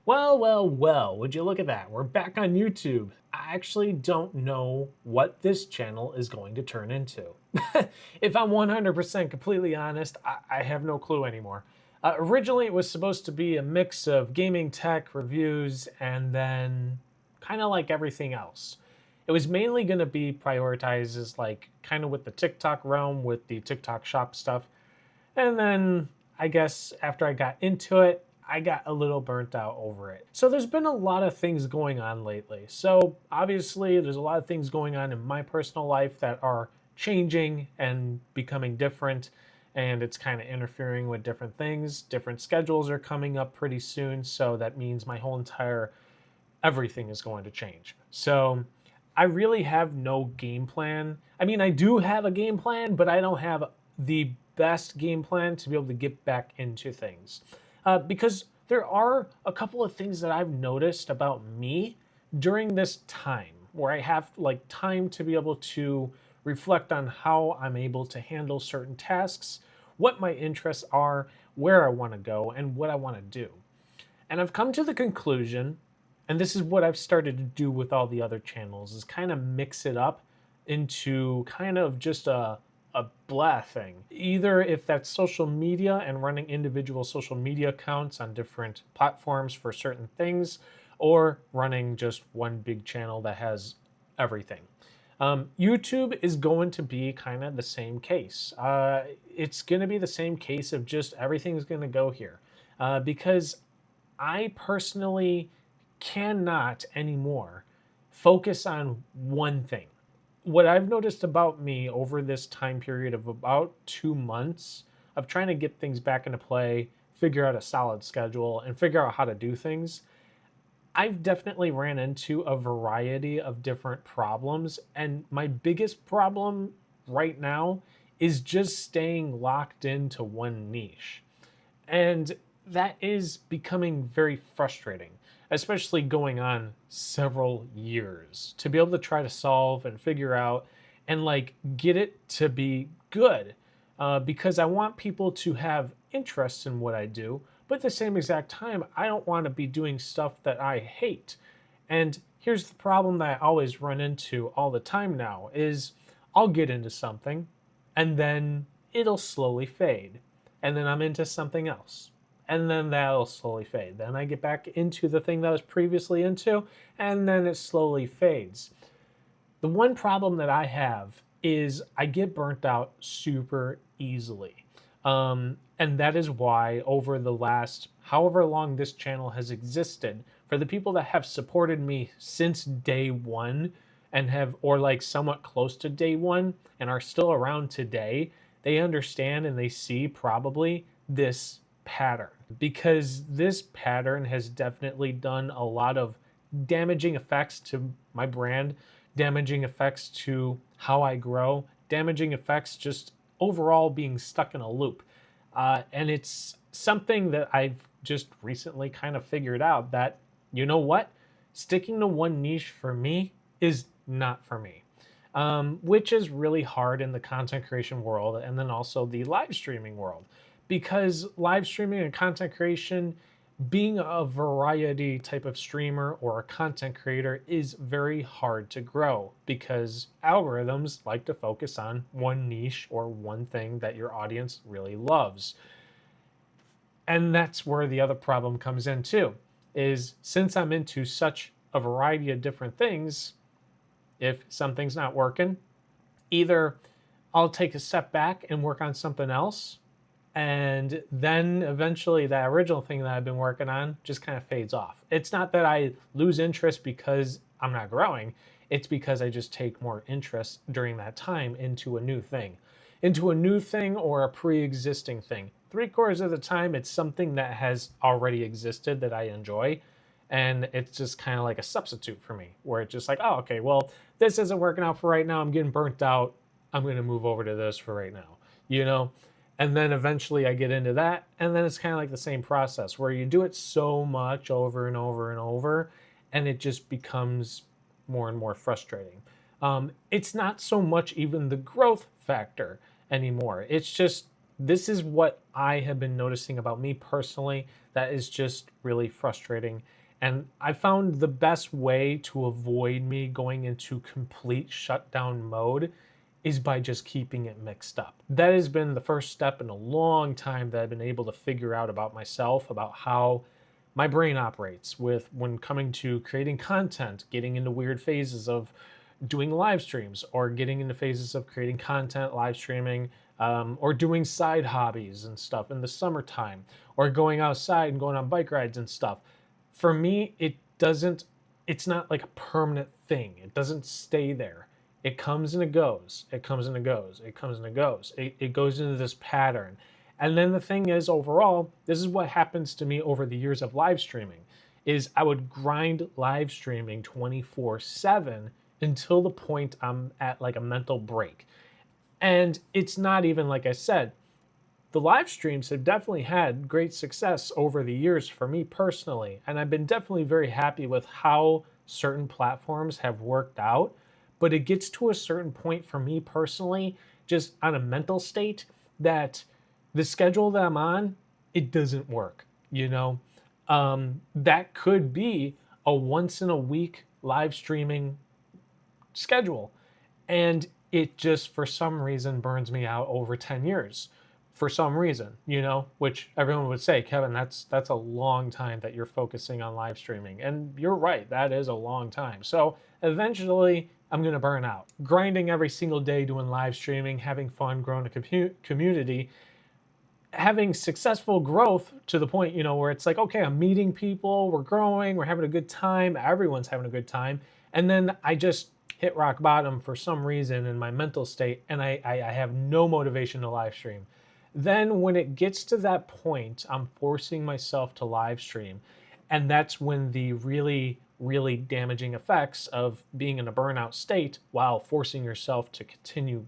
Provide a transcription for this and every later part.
Well, would you look at that? We're back on YouTube. I actually don't know what this channel is going to turn into. If I'm 100% completely honest, I have no clue anymore. Originally, it was supposed to be a mix of gaming tech reviews and then kind of like everything else. It was mainly going to be prioritized as like kind of with the TikTok realm with the TikTok shop stuff. And then I guess after I got into it, I got a little burnt out over it. So there's been a lot of things going on lately. So obviously, there's a lot of things going on in my personal life that are changing and becoming different. And it's kind of interfering with different things. Different schedules are coming up pretty soon. So that means my whole entire everything is going to change. So I really have no game plan. I mean, I do have a game plan, but I don't have the best game plan to be able to get back into things. Because there are a couple of things that I've noticed about me during this time where I have like time to be able to reflect on how I'm able to handle certain tasks, what my interests are, where I want to go, and what I want to do. And I've come to the conclusion, and this is what I've started to do with all the other channels, is kind of mix it up into kind of just a blah thing. Either if that's social media and running individual social media accounts on different platforms for certain things, or running just one big channel that has everything. YouTube is going to be kind of the same case. It's going to be the same case of just everything's going to go here. Because I personally cannot anymore focus on one thing. What I've noticed about me over this time period of about 2 months of trying to get things back into play, figure out a solid schedule, and figure out how to do things, I've definitely ran into a variety of different problems. And my biggest problem right now is just staying locked into one niche. And that is becoming very frustrating, especially going on several years to be able to try to solve and figure out and like get it to be good. Because I want people to have interest in what I do, but at the same exact time, I don't want to be doing stuff that I hate. And here's the problem that I always run into all the time now is I'll get into something and then it'll slowly fade. And then I'm into something else. And then that'll slowly fade. Then I get back into the thing that I was previously into, and then it slowly fades. The one problem that I have is I get burnt out super easily. And that is why, over the last however long this channel has existed, for the people that have supported me since day one and have, or like somewhat close to day one, and are still around today, they understand and they see probably this pattern because this pattern has definitely done a lot of damaging effects to my brand, damaging effects to how I grow, damaging effects just overall being stuck in a loop. And it's something that I've just recently kind of figured out that, you know what? Sticking to one niche for me is not for me. Which is really hard in the content creation world and then also the live streaming world. Because live streaming and content creation, being a variety type of streamer or a content creator is very hard to grow because algorithms like to focus on one niche or one thing that your audience really loves. And that's where the other problem comes in too, is since I'm into such a variety of different things, if something's not working, either I'll take a step back and work on something else, and then eventually that original thing that I've been working on just kind of fades off. It's not that I lose interest because I'm not growing, it's because I just take more interest during that time into a new thing. Into a new thing or a pre-existing thing. 3/4 of the time, it's something that has already existed that I enjoy, and it's just kind of like a substitute for me, where it's just like, oh, okay, well, this isn't working out for right now. I'm getting burnt out. I'm going to move over to this for right now, you know? And then eventually I get into that. And then it's kind of like the same process where you do it so much over and over and over, and it just becomes more and more frustrating. It's not so much even the growth factor anymore. It's just this is what I have been noticing about me personally that is just really frustrating. And I found the best way to avoid me going into complete shutdown mode is by just keeping it mixed up. That has been the first step in a long time that I've been able to figure out about myself, about how my brain operates with when coming to creating content, getting into weird phases of doing live streams, or getting into phases of creating content, live streaming, or doing side hobbies and stuff in the summertime, or going outside and going on bike rides and stuff. For me, it's not like a permanent thing. It doesn't stay there. It comes and it goes. It comes and it goes. It comes and it goes. It goes into this pattern. And then the thing is, overall, this is what happens to me over the years of live streaming, is I would grind live streaming 24/7 until the point I'm at like a mental break. And it's not even like I said, the live streams have definitely had great success over the years for me personally. And I've been definitely very happy with how certain platforms have worked out. But it gets to a certain point for me personally, just on a mental state, that the schedule that I'm on, it doesn't work, you know? That could be a once in a week live streaming schedule. And it just, for some reason, burns me out over 10 years. For some reason, which everyone would say, Kevin, that's a long time that you're focusing on live streaming. And you're right, that is a long time. So eventually, I'm going to burn out. Grinding every single day, doing live streaming, having fun, growing a community, having successful growth to the point, where it's like, okay, I'm meeting people, we're growing, we're having a good time, everyone's having a good time. And then I just hit rock bottom for some reason in my mental state, and I have no motivation to live stream. Then when it gets to that point, I'm forcing myself to live stream. And that's when the really, really damaging effects of being in a burnout state while forcing yourself to continue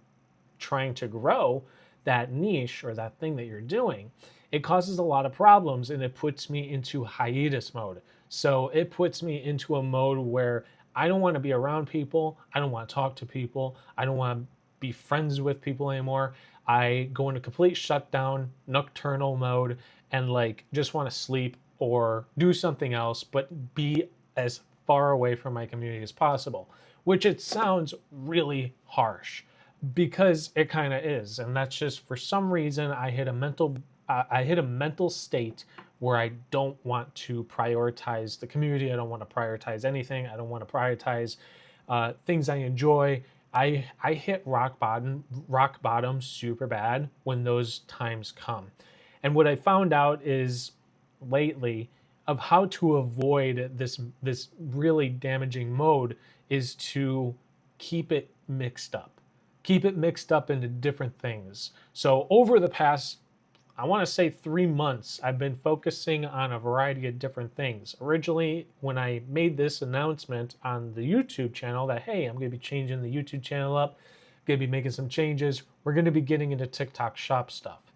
trying to grow that niche or that thing that you're doing, it causes a lot of problems, and it puts me into hiatus mode. So it puts me into a mode where I don't want to be around people. I don't want to talk to people. I don't want to be friends with people anymore. I go into complete shutdown, nocturnal mode, and like just want to sleep or do something else, but be as far away from my community as possible, which it sounds really harsh because it kind of is. And that's just, for some reason, I hit a mental state where I don't want to prioritize the community. I don't want to prioritize anything. I don't want to prioritize things I enjoy. I hit rock bottom super bad when those times come. And what I found out is lately of how to avoid this really damaging mode is to keep it mixed up. Keep it mixed up into different things. So over the past, I want to say 3 months, I've been focusing on a variety of different things. Originally, when I made this announcement on the YouTube channel that, hey, I'm going to be changing the YouTube channel up, going to be making some changes, we're going to be getting into TikTok Shop stuff.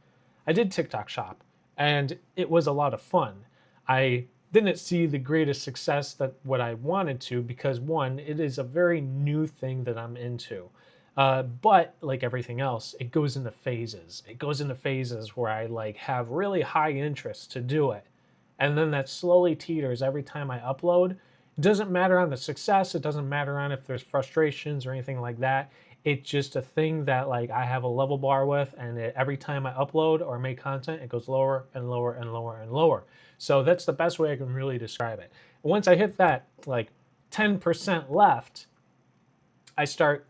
I did TikTok Shop, and it was a lot of fun. I didn't see the greatest success that what I wanted to because, one, it is a very new thing that I'm into. But like everything else, it goes into phases. It goes into phases where I like have really high interest to do it. And then that slowly teeters every time I upload. It doesn't matter on the success. It doesn't matter on if there's frustrations or anything like that. It's just a thing that like I have a level bar with, and every time I upload or make content, it goes lower and lower and lower and lower. So that's the best way I can really describe it. Once I hit that like 10% left, I start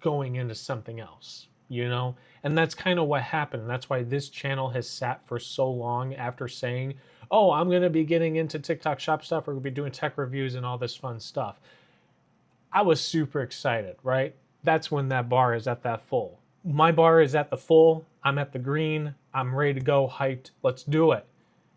going into something else, And that's kind of what happened. That's why this channel has sat for so long after saying, oh, I'm going to be getting into TikTok Shop stuff. We're going to be doing tech reviews and all this fun stuff. I was super excited, right? That's when that bar is at that full. My bar is at the full. I'm at the green. I'm ready to go, hyped. Let's do it.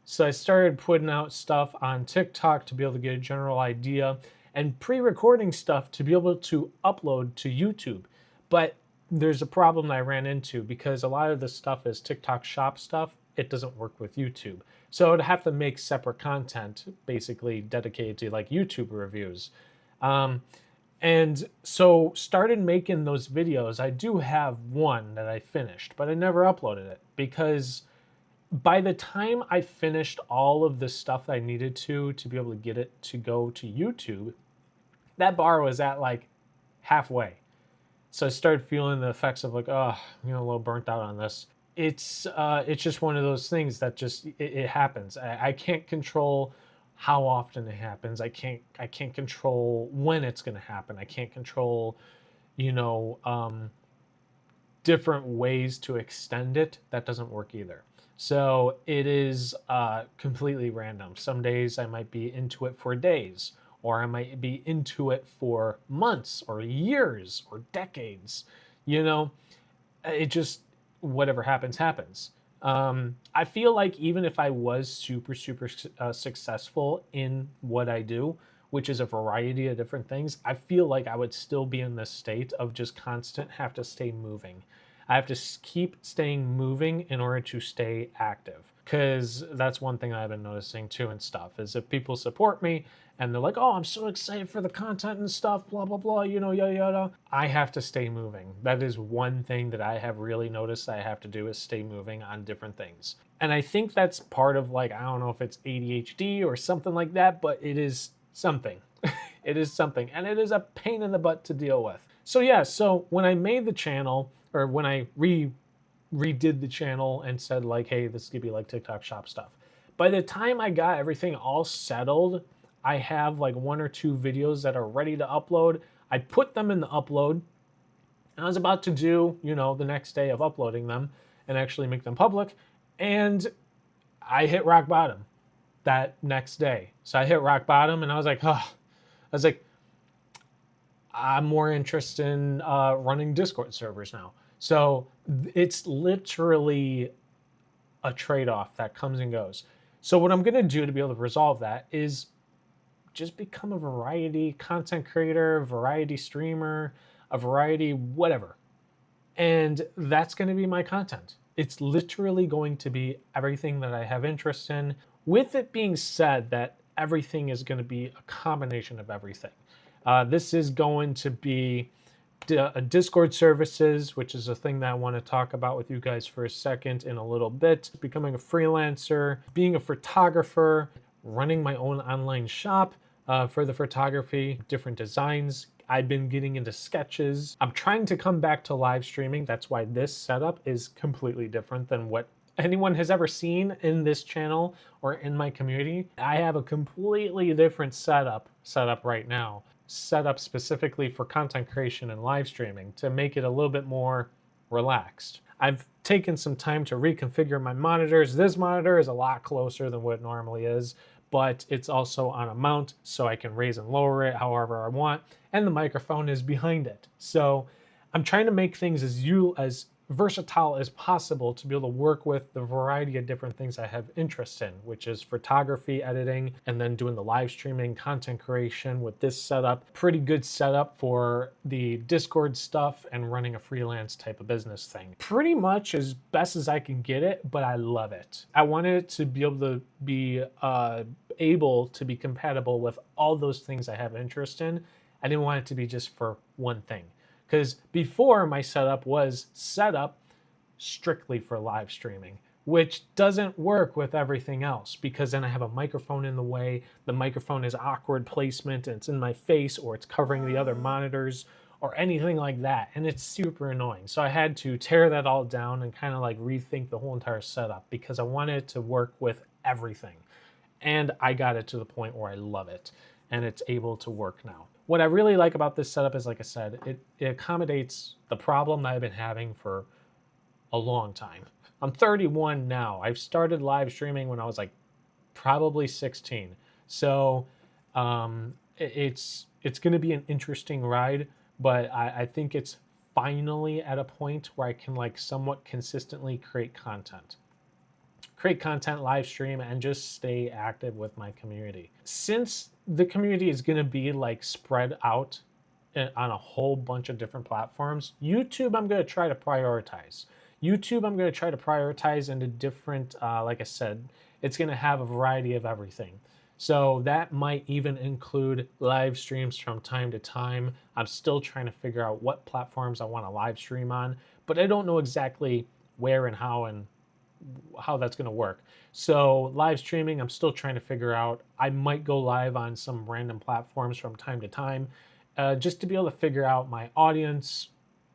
So I started putting out stuff on TikTok to be able to get a general idea, and pre-recording stuff to be able to upload to YouTube. But there's a problem that I ran into because a lot of the stuff is TikTok Shop stuff. It doesn't work with YouTube. So I'd have to make separate content basically dedicated to like YouTube reviews. And so started making those videos. I do have one that I finished, but I never uploaded it because by the time I finished all of the stuff I needed to be able to get it to go to YouTube, that bar was at like halfway. So I started feeling the effects of like, oh, a little burnt out on this. It's just one of those things that just it happens. I can't control how often it happens. I can't control when it's going to happen. I can't control, you know, different ways to extend it. That doesn't work either. So it is completely random. Some days I might be into it for days, or I might be into it for months or years or decades. You know, it just, whatever happens, happens. I feel like even if I was super successful in what I do, which is a variety of different things, I feel like I would still be in this state of just constant have to stay moving. I have to keep staying moving in order to stay active. Because that's one thing I've been noticing too and stuff is if people support me and they're like, oh, I'm so excited for the content and stuff, blah, blah, blah, yada, yada. I have to stay moving. That is one thing that I have really noticed I have to do is stay moving on different things. And I think that's part of like, I don't know if it's ADHD or something like that, but it is something. It is something. And it is a pain in the butt to deal with. So yeah, so when I made the channel, or when I redid the channel and said like, hey, this could be like TikTok shop stuff. By the time I got everything all settled, I have like 1 or 2 videos that are ready to upload. I put them in the upload, and I was about to do, the next day of uploading them and actually make them public. And I hit rock bottom that next day. So I hit rock bottom and I was like, I'm more interested in running Discord servers now. So it's literally a trade-off that comes and goes. So what I'm going to do to be able to resolve that is just become a variety content creator, variety streamer, a variety whatever. And that's going to be my content. It's literally going to be everything that I have interest in. With it being said that everything is going to be a combination of everything. This is going to be Discord services, which is a thing that I want to talk about with you guys for a second in a little bit. Becoming a freelancer, being a photographer, running my own online shop for the photography, different designs. I've been getting into sketches. I'm trying to come back to live streaming. That's why this setup is completely different than what anyone has ever seen in this channel or in my community. I have a completely different setup right now, set up specifically for content creation and live streaming to make it a little bit more relaxed. I've taken some time to reconfigure my monitors. This monitor is a lot closer than what it normally is, but it's also on a mount so I can raise and lower it however I want, and the microphone is behind it. So I'm trying to make things as versatile as possible to be able to work with the variety of different things I have interest in, which is photography, editing, and then doing the live streaming, content creation with this setup. Pretty good setup for the Discord stuff and running a freelance type of business thing. Pretty much as best as I can get it, but I love it. I wanted it to be able to be compatible with all those things I have interest in. I didn't want it to be just for one thing. Because before my setup was set up strictly for live streaming, which doesn't work with everything else because then I have a microphone in the way. The microphone is awkward placement and it's in my face or it's covering the other monitors or anything like that. And it's super annoying. So I had to tear that all down and kind of like rethink the whole entire setup because I wanted it to work with everything. And I got it to the point where I love it and it's able to work now. What I really like about this setup is, like I said, it accommodates the problem that I've been having for a long time. I'm 31 now. I've started live streaming when I was like probably 16. So it's going to be an interesting ride, but I think it's finally at a point where I can like somewhat consistently create content, live stream, and just stay active with my community. Since the community is going to be like spread out on a whole bunch of different platforms, YouTube I'm going to try to prioritize. Into different, like I said, it's going to have a variety of everything. So that might even include live streams from time to time. I'm still trying to figure out what platforms I want to live stream on, but I don't know exactly where and how that's going to work. So live streaming, I'm still trying to figure out. I might go live on some random platforms from time to time, just to be able to figure out my audience,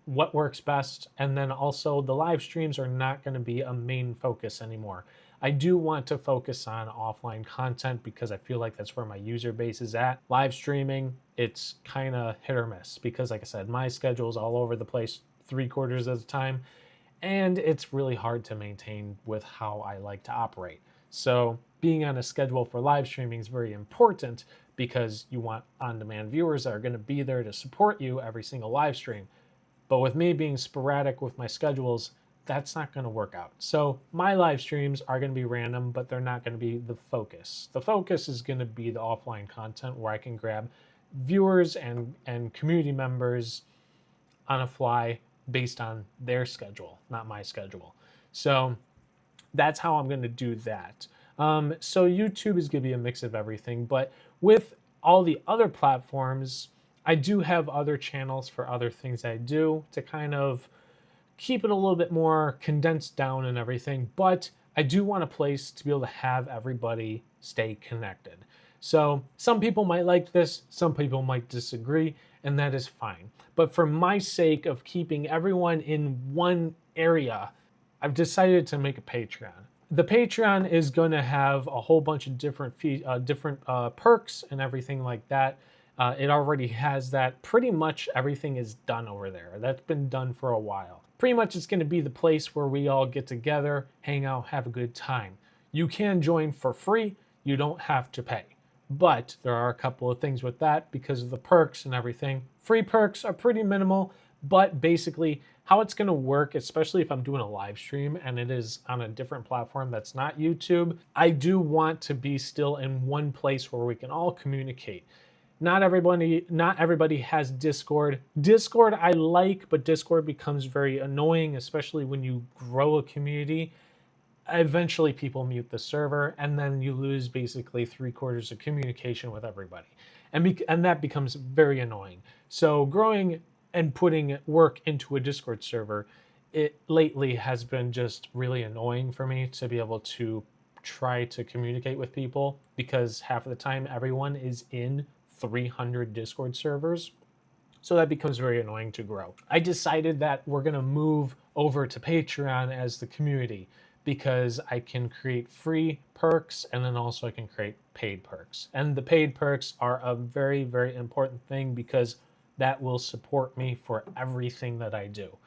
what works best, and then also the live streams are not going to be a main focus anymore. I do want to focus on offline content because I feel like that's where my user base is at. Live streaming, it's kind of hit or miss because, like I said, my schedule is all over the place 3/4 of the time, and it's really hard to maintain with how I like to operate. So being on a schedule for live streaming is very important because you want on-demand viewers that are going to be there to support you every single live stream. But with me being sporadic with my schedules, that's not going to work out. So my live streams are going to be random, but they're not going to be the focus. The focus is going to be the offline content where I can grab viewers and community members on a fly based on their schedule, not my schedule. So that's how I'm going to do that. So YouTube is going to be a mix of everything, but with all the other platforms, I do have other channels for other things I do to kind of keep it a little bit more condensed down and everything, but I do want a place to be able to have everybody stay connected. So some people might like this, some people might disagree, and that is fine. But for my sake of keeping everyone in one area, I've decided to make a Patreon. The Patreon is going to have a whole bunch of different perks and everything like that. It already has that. Pretty much everything is done over there. That's been done for a while. Pretty much it's going to be the place where we all get together, hang out, have a good time. You can join for free. You don't have to pay. But there are a couple of things with that because of the perks and everything. Free perks are pretty minimal, but basically how it's going to work, especially if I'm doing a live stream and it is on a different platform that's not YouTube, I do want to be still in one place where we can all communicate. Not everybody has Discord. Discord I like, but Discord becomes very annoying, especially when you grow a community. Eventually people mute the server and then you lose basically 3/4 of communication with everybody. And that becomes very annoying. So growing and putting work into a Discord server, it lately has been just really annoying for me to be able to try to communicate with people because half of the time everyone is in 300 Discord servers. So that becomes very annoying to grow. I decided that we're going to move over to Patreon as the community because I can create free perks and then also I can create paid perks. And the paid perks are a very, very important thing because that will support me for everything that I do.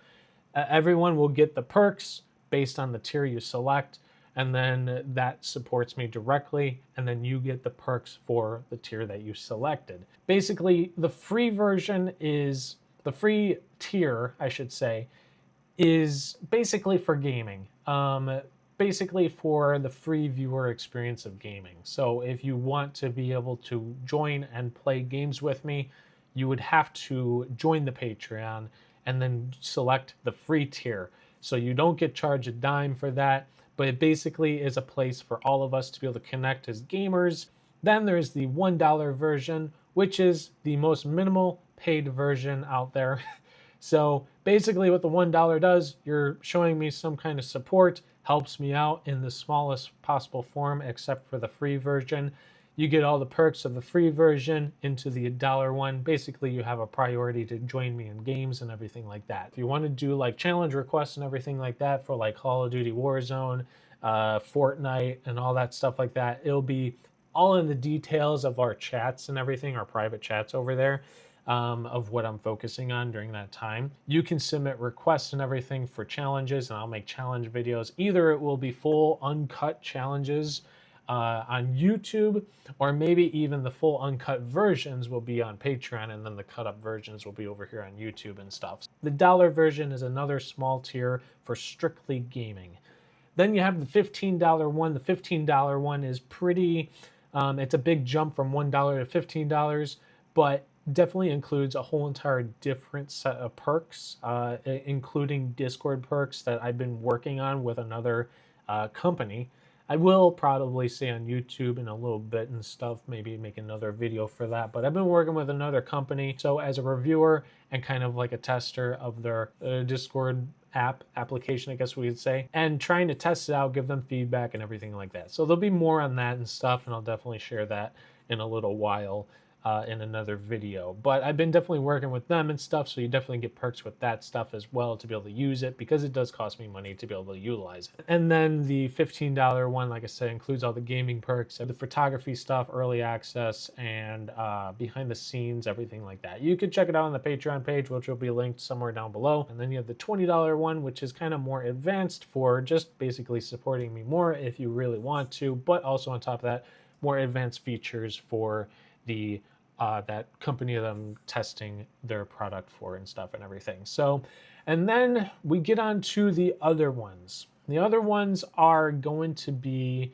Everyone will get the perks based on the tier you select, and then that supports me directly, and then you get the perks for the tier that you selected. Basically, the free tier, I should say, is basically for gaming. Basically for the free viewer experience of gaming. So if you want to be able to join and play games with me, you would have to join the Patreon and then select the free tier. So you don't get charged a dime for that, but it basically is a place for all of us to be able to connect as gamers. Then there's the $1 version, which is the most minimal paid version out there. So basically what the $1 does, you're showing me some kind of support, helps me out in the smallest possible form except for the free version. You get all the perks of the free version into the $1 one. Basically, you have a priority to join me in games and everything like that. If you want to do like challenge requests and everything like that for like Call of Duty Warzone, Fortnite, and all that stuff like that, it'll be all in the details of our chats and everything, our private chats over there. Of what I'm focusing on during that time. You can submit requests and everything for challenges, and I'll make challenge videos. Either it will be full uncut challenges on YouTube, or maybe even the full uncut versions will be on Patreon, and then the cut up versions will be over here on YouTube and stuff. The $1 version is another small tier for strictly gaming. Then you have the $15 one. The $15 one is pretty, it's a big jump from $1 to $15, but definitely includes a whole entire different set of perks, including Discord perks that I've been working on with another company. I will probably say on YouTube in a little bit and stuff, maybe make another video for that. But I've been working with another company. So as a reviewer and kind of like a tester of their Discord application, I guess we could say, and trying to test it out, give them feedback and everything like that. So there'll be more on that and stuff, and I'll definitely share that in a little while. In another video, but I've been definitely working with them and stuff, so you definitely get perks with that stuff as well to be able to use it, because it does cost me money to be able to utilize it. And then the $15 one, like I said, includes all the gaming perks, the photography stuff, early access, and behind the scenes, everything like that. You can check it out on the Patreon page, which will be linked somewhere down below. And then you have the $20 one, which is kind of more advanced for just basically supporting me more if you really want to, but also on top of that, more advanced features for the that company that I'm testing their product for and stuff and everything. So, and then we get on to the other ones. The other ones are going to be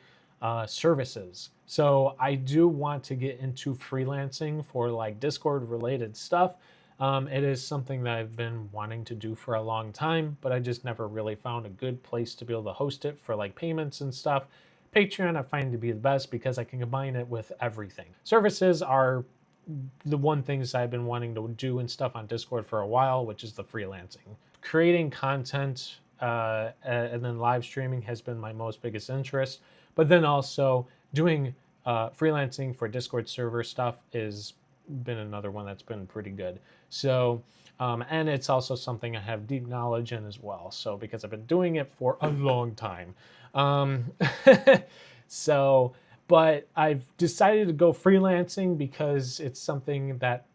services. So I do want to get into freelancing for like Discord related stuff. It is something that I've been wanting to do for a long time, but I just never really found a good place to be able to host it for like payments and stuff. Patreon I find to be the best because I can combine it with everything. Services are the one things I've been wanting to do and stuff on Discord for a while, which is the freelancing. Creating content and then live streaming has been my most biggest interest, but then also doing freelancing for Discord server stuff has been another one that's been pretty good. So, and it's also something I have deep knowledge in as well. So, because I've been doing it for a long time. So, but I've decided to go freelancing because it's something that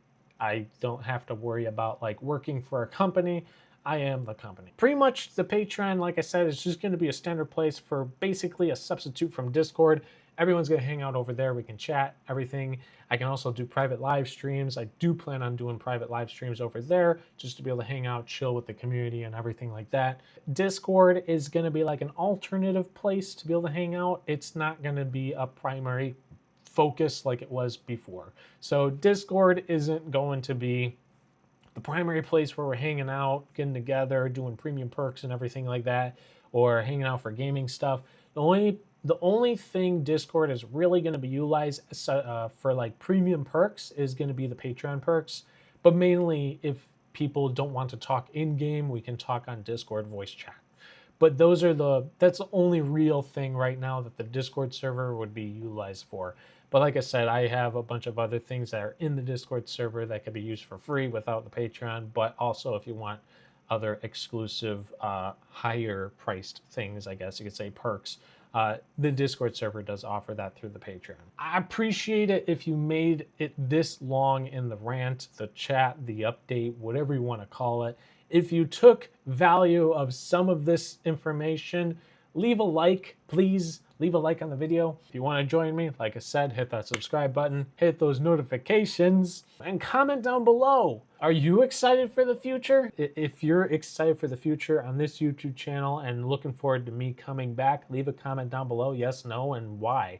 I don't have to worry about like working for a company. I am the company. Pretty much the Patreon, like I said, is just going to be a standard place for basically a substitute from Discord. Everyone's going to hang out over there. We can chat, everything. I can also do private live streams. I do plan on doing private live streams over there just to be able to hang out, chill with the community and everything like that. Discord is going to be like an alternative place to be able to hang out. It's not going to be a primary focus like it was before. So Discord isn't going to be the primary place where we're hanging out, getting together, doing premium perks and everything like that, or hanging out for gaming stuff. The only thing Discord is really going to be utilized for like premium perks is going to be the Patreon perks. But mainly if people don't want to talk in game, we can talk on Discord voice chat. But that's the only real thing right now that the Discord server would be utilized for. But like I said, I have a bunch of other things that are in the Discord server that could be used for free without the Patreon. But also if you want other exclusive, higher priced things, I guess you could say perks, the Discord server does offer that through the Patreon. I appreciate it if you made it this long in the rant, the chat, the update, whatever you want to call it. If you took value of some of this information, leave a like, please. Leave a like on the video. If you want to join me, like I said, hit that subscribe button, hit those notifications, and comment down below. Are you excited for the future? If you're excited for the future on this YouTube channel and looking forward to me coming back, leave a comment down below, yes, no, and why.